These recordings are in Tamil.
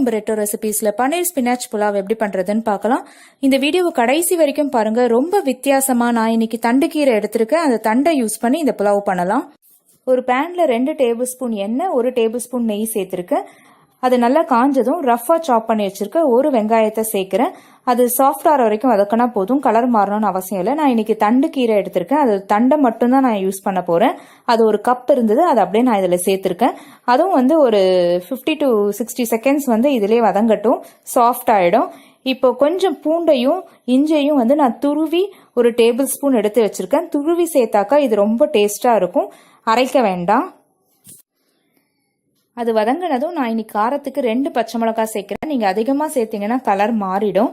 நம்ம ரெட்டோ ரெசிபீஸ்ல பன்னீர் ஸ்பினாச் புலாவ் எப்படி பண்றதுன்னு பார்க்கலாம். இந்த வீடியோவை கடைசி வரைக்கும் பாருங்க. ரொம்ப வித்தியாசமா நான் இன்னைக்கு தண்டு கீரை எடுத்திருக்கேன். அந்த தண்டை யூஸ் பண்ணி இந்த புலாவ் பண்ணலாம். ஒரு பேன்ல 2 டேபிள் ஸ்பூன் எண்ணெய், 1 டேபிள் ஸ்பூன் நெய் சேர்த்திருக்கேன். அது நல்லா காஞ்சதும் ரஃபா சாப் பண்ணி வச்சிருக்க ஒரு வெங்காயத்தை சேர்க்கிறேன். அது சாஃப்ட் ஆகிற வரைக்கும் வதக்கினா போதும், கலர் மாறணும்னு அவசியம் இல்லை. நான் இன்னைக்கு தண்டு கீரை எடுத்திருக்கேன். அது தண்டை மட்டும்தான் நான் யூஸ் பண்ண போறேன். அது ஒரு கப் இருந்தது, அது அப்படியே நான் இதில் சேர்த்திருக்கேன். அதுவும் ஒரு 50 to 60 செகண்ட்ஸ் இதிலே வதங்கட்டும், சாஃப்ட் ஆயிடும். இப்போ கொஞ்சம் பூண்டையும் இஞ்சியையும் நான் துருவி ஒரு டேபிள் ஸ்பூன் எடுத்து வச்சிருக்கேன். துருவி சேர்த்தாக்கா இது ரொம்ப டேஸ்டா இருக்கும், அரைக்க வேண்டாம். அது வதங்கினதும் நான் இன்னைக்கு காரத்துக்கு 2 பச்சை மிளகாய் சேர்க்கிறேன். நீங்க அதிகமா சேர்த்தீங்கன்னா கலர் மாறிடும்.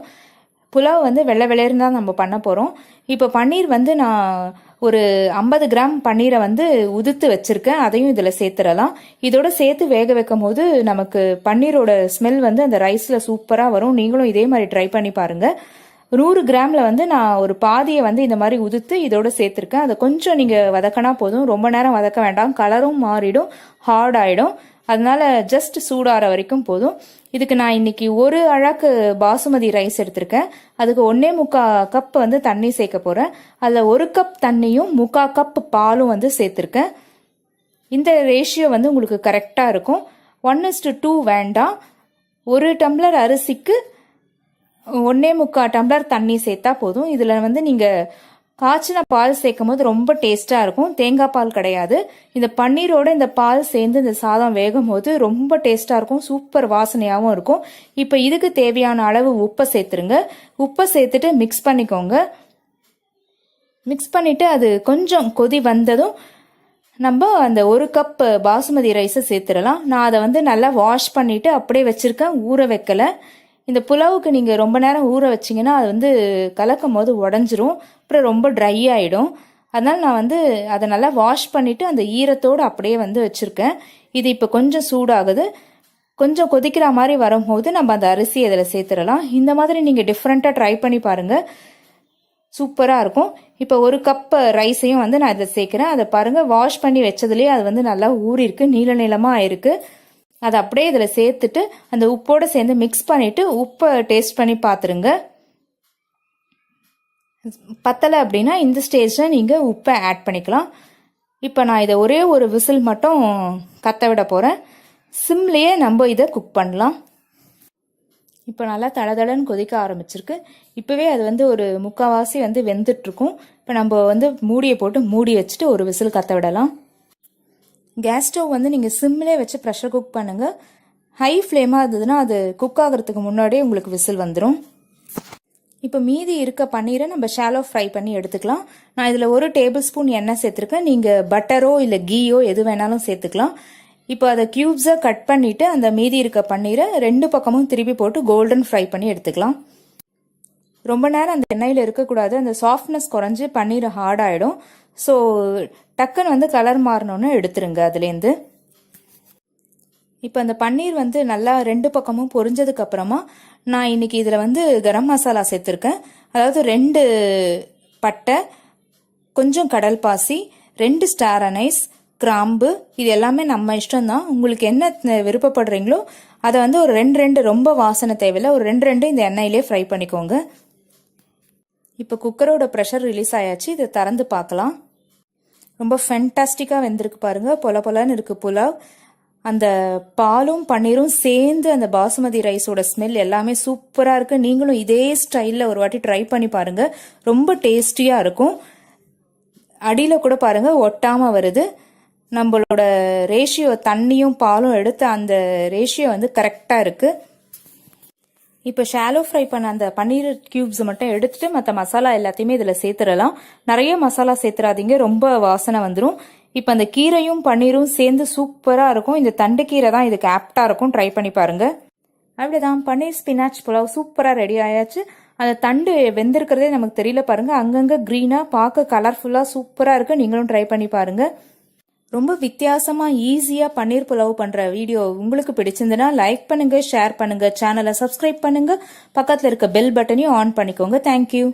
புலாவ் வெள்ளை வெள்ளையர்னு தான் நம்ம பண்ண போறோம். இப்போ பன்னீர் நான் ஒரு 50 கிராம் பன்னீரை உதுத்து வச்சிருக்கேன். அதையும் இதுல சேர்த்துடலாம். இதோட சேர்த்து வேக வைக்கும் போது நமக்கு பன்னீரோட ஸ்மெல் அந்த ரைஸ்ல சூப்பரா வரும். நீங்களும் இதே மாதிரி ட்ரை பண்ணி பாருங்க. 100 கிராம்ல நான் ஒரு பாதியை இந்த மாதிரி உதுத்து இதோட சேர்த்திருக்கேன். அதை கொஞ்சம் நீங்க வதக்கினா போதும், ரொம்ப நேரம் வதக்க வேண்டாம், கலரும் மாறிடும், ஹார்ட் ஆயிடும். அதனால ஜஸ்ட் சூடாற வரைக்கும் போதும். இதுக்கு நான் இன்னைக்கு ஒரு அழகு பாசுமதி ரைஸ் எடுத்திருக்கேன். அதுக்கு 1.25 கப் தண்ணி சேர்க்க போறேன். அதுல 1 கப் தண்ணியும் 3/4 கப் பாலும் சேர்த்திருக்கேன். இந்த ரேஷியோ உங்களுக்கு கரெக்டா இருக்கும். 1:2 வேண்டாம். 1 டம்ளர் அரிசிக்கு 1.25 டம்ளர் தண்ணி சேர்த்தா போதும். இதுல நீங்க காய்ச்சின பால் சேர்க்கும் போது ரொம்ப டேஸ்டா இருக்கும். தேங்காய் பால் கிடையாது. இந்த பன்னீரோட இந்த பால் சேர்ந்து இந்த சாதம் வேகும் போது ரொம்ப டேஸ்டா இருக்கும், சூப்பர் வாசனையாகவும் இருக்கும். இப்போ இதுக்கு தேவையான அளவு உப்பை சேர்த்துருங்க. உப்பை சேர்த்துட்டு மிக்ஸ் பண்ணிக்கோங்க. மிக்ஸ் பண்ணிட்டு அது கொஞ்சம் கொதி வந்ததும் நம்ம அந்த 1 கப் பாசுமதி ரைஸை சேர்த்துடலாம். நான் அதை நல்லா வாஷ் பண்ணிட்டு அப்படியே வச்சிருக்கேன், ஊற வைக்கல. இந்த புலாவுக்கு நீங்க ரொம்ப நேரம் ஊற வச்சிங்கன்னா அது கலக்கும் போது உடஞ்சிரும், அப்புறம் ரொம்ப ட்ரை ஆயிடும். அதனால நான் அதை நல்லா வாஷ் பண்ணிட்டு அந்த ஈரத்தோடு அப்படியே வச்சிருக்கேன். இது இப்போ கொஞ்சம் சூடாகுது. கொஞ்சம் கொதிக்கிற மாதிரி வரும்போது நம்ம அந்த அரிசி அதில் சேர்த்துடலாம். இந்த மாதிரி நீங்க டிஃப்ரெண்டா ட்ரை பண்ணி பாருங்க, சூப்பரா இருக்கும். இப்போ 1 கப் ரைஸையும் நான் இதில் சேர்க்கிறேன். அதை பாருங்க, வாஷ் பண்ணி வச்சதுலேயே அது நல்லா ஊறி இருக்கு, நீள நீளமா ஆயிருக்கு. அதை அப்படியே இதில் சேர்த்துட்டு அந்த உப்போட சேர்ந்து மிக்ஸ் பண்ணிட்டு உப்பை டேஸ்ட் பண்ணி பார்த்துருங்க. பத்தலை அப்படின்னா இந்த ஸ்டேஜில் நீங்கள் உப்பை ஆட் பண்ணிக்கலாம். இப்போ நான் இதை ஒரே ஒரு விசில் மட்டும் கத்த விட போகிறேன். சிம்லேயே நம்ம இதை குக் பண்ணலாம். இப்போ நல்லா தடதடன்னு கொதிக்க ஆரம்பிச்சிருக்கு. இப்போவே அது ஒரு முக்கால்வாசி வெந்துட்டுருக்கும். இப்போ நம்ம மூடியை போட்டு மூடி வச்சுட்டு ஒரு விசில் கத்த விடலாம். கேஸ் ஸ்டவ் நீங்கள் சிம்லே வச்சு ப்ரெஷர் குக் பண்ணுங்க. ஹை ஃப்ளேமாக இருந்ததுன்னா அது குக் ஆகிறதுக்கு முன்னாடியே உங்களுக்கு விசில் வந்துடும். இப்போ மீதி இருக்க பன்னீரை நம்ம ஷாலோ ஃப்ரை பண்ணி எடுத்துக்கலாம். நான் இதில் 1 டேபிள் ஸ்பூன் எண்ணெய் சேர்த்துருக்கேன். நீங்கள் பட்டரோ இல்லை கீயோ எது வேணாலும் சேர்த்துக்கலாம். இப்போ அதை கியூப்ஸாக கட் பண்ணிவிட்டு அந்த மீதி இருக்க பன்னீரை 2 பக்கமும் திருப்பி போட்டு கோல்டன் ஃப்ரை பண்ணி எடுத்துக்கலாம். ரொம்ப நேரம் அந்த எண்ணெயில் இருக்கக்கூடாது, அந்த சாஃப்ட்னஸ் குறைஞ்சி பன்னீர் ஹார்ட் ஆகிடும். ஸோ டக்குன்னு கலர் மாறணும்னு எடுத்துருங்க அதுலேருந்து. இப்போ அந்த பன்னீர் நல்லா 2 பக்கமும் பொரிஞ்சதுக்கு அப்புறமா நான் இன்னைக்கு இதில் கரம் மசாலா சேர்த்துருக்கேன். அதாவது 2 பட்டை, கொஞ்சம் கடல் பாசி, 2 ஸ்டார் அனைஸ், கிராம்பு, இது எல்லாமே நம்ம இஷ்டம்தான். உங்களுக்கு என்ன விருப்பப்படுறீங்களோ அதை ஒரு 2 ரொம்ப வாசனை தேவையில்லை, ஒரு 2 இந்த எண்ணெயிலே ஃப்ரை பண்ணிக்கோங்க. இப்போ குக்கரோட ப்ரெஷர் ரிலீஸ் ஆயாச்சு. இதை திறந்து பார்க்கலாம். ரொம்ப ஃபென்டாஸ்டிக்காக வெந்திருக்கு பாருங்க, பொல பொலன்னு இருக்கு புலாவ். அந்த பாலும் பன்னீரும் சேர்ந்து அந்த பாசுமதி ரைஸோட ஸ்மெல் எல்லாமே சூப்பராக இருக்கு. நீங்களும் இதே ஸ்டைலில் ஒரு வாட்டி ட்ரை பண்ணி பாருங்க, ரொம்ப டேஸ்டியாக இருக்கும். அடியில் கூட பாருங்க ஒட்டாமல் வருது. நம்மளோட ரேஷியோ தண்ணியும் பாலும் எடுத்து அந்த ரேஷியோ கரெக்டாக இருக்கு. இப்போ ஷாலோ ஃப்ரை பண்ண அந்த பன்னீர் கியூப்ஸ் மட்டும் எடுத்துட்டு மற்ற மசாலா எல்லாத்தையுமே இதில் சேர்த்துடலாம். நிறைய மசாலா சேர்த்துறாதீங்க, ரொம்ப வாசனை வந்துடும். இப்போ அந்த கீரையும் பன்னீரும் சேர்ந்து சூப்பராக இருக்கும். இந்த தண்டு கீரை தான் இதுக்கு ஆப்டா இருக்கும், ட்ரை பண்ணி பாருங்க. அப்படிதான் பன்னீர் ஸ்பினாச் புலாவ் சூப்பராக ரெடி ஆயாச்சு. அந்த தண்டு வெந்திருக்கிறதே நமக்கு தெரியல பாருங்க, அங்கங்கே க்ரீனாக பார்க்க கலர்ஃபுல்லாக சூப்பராக இருக்கு. நீங்களும் ட்ரை பண்ணி பாருங்க. ரொம்ப வித்தியாசமா ஈஸியா பன்னீர் புலாவ் பண்ற வீடியோ உங்களுக்கு பிடிச்சிருந்தனா லைக் பண்ணுங்க, ஷேர் பண்ணுங்க, சேனலை சப்ஸ்கிரைப் பண்ணுங்க, பக்கத்துல இருக்க பெல் பட்டனையும் ஆன் பண்ணிக்கோங்க. தேங்க்யூ.